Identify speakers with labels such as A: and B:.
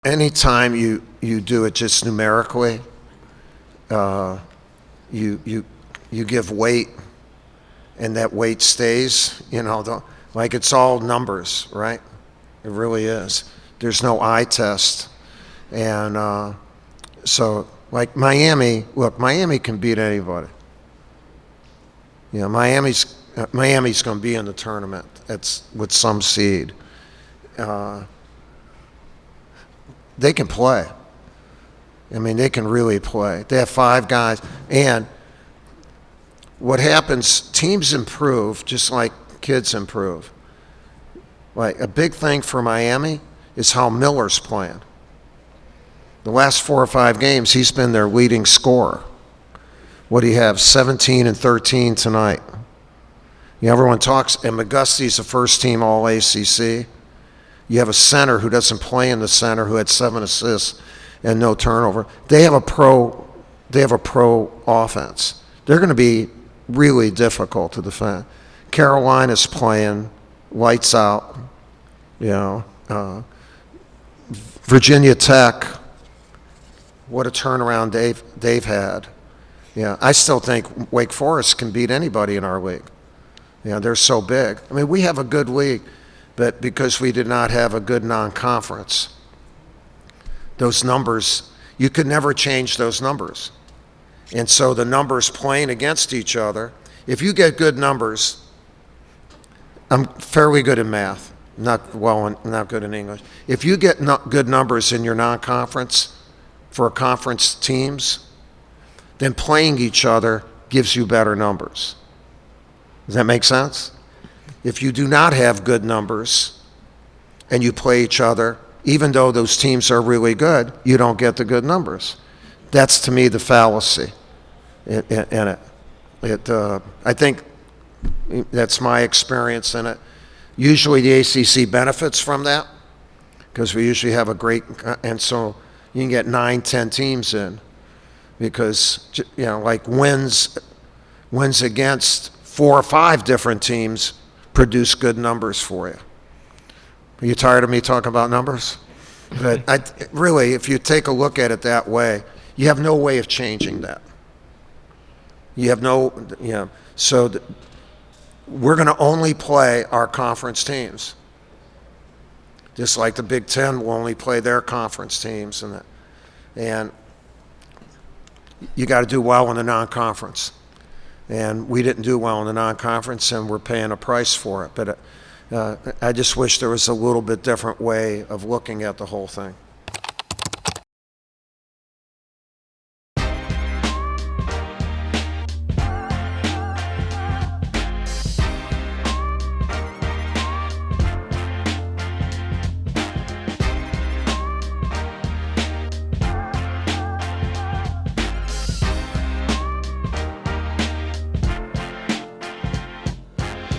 A: Anytime you do it just numerically, you give weight, and that weight stays. Like it's all numbers, right? It really is. There's no eye test, and so like Miami. Look, Miami can beat anybody. Miami's going to be in the tournament. It's with some seed. They can play. I mean, they can really play. They have 5 guys. And what happens, teams improve just like kids improve. Like a big thing for Miami is how Miller's playing. The last 4 or 5 games, he's been their leading scorer. What do you have, 17 and 13 tonight? Everyone talks, and McGusty's a first-team All-ACC. You have a center who doesn't play in the center who had 7 assists and no turnover. They have a pro offense. They're going to be really difficult to defend. Carolina's playing lights out. Virginia Tech, what a turnaround they've had. I still think Wake Forest can beat anybody in our league. They're so big. I mean, we have a good league, but because we did not have a good non-conference, those numbers, you could never change those numbers. And so the numbers playing against each other, if you get good numbers, I'm fairly good in math, not good in English. If you get good numbers in your non-conference for conference teams, then playing each other gives you better numbers. Does that make sense? If you do not have good numbers and you play each other, even though those teams are really good, you don't get the good numbers. That's, to me, the fallacy in it. I think that's my experience in it. Usually the ACC benefits from that because we usually have a great, and so you can get 9, 10 teams in because, like wins against 4 or 5 different teams produce good numbers for you. Are you tired of me talking about numbers? But really, if you take a look at it that way, you have no way of changing that. You have so we're going to only play our conference teams. Just like the Big Ten will only play their conference teams. And you got to do well in the non-conference. And we didn't do well in the non-conference, and we're paying a price for it. But I just wish there was a little bit different way of looking at the whole thing.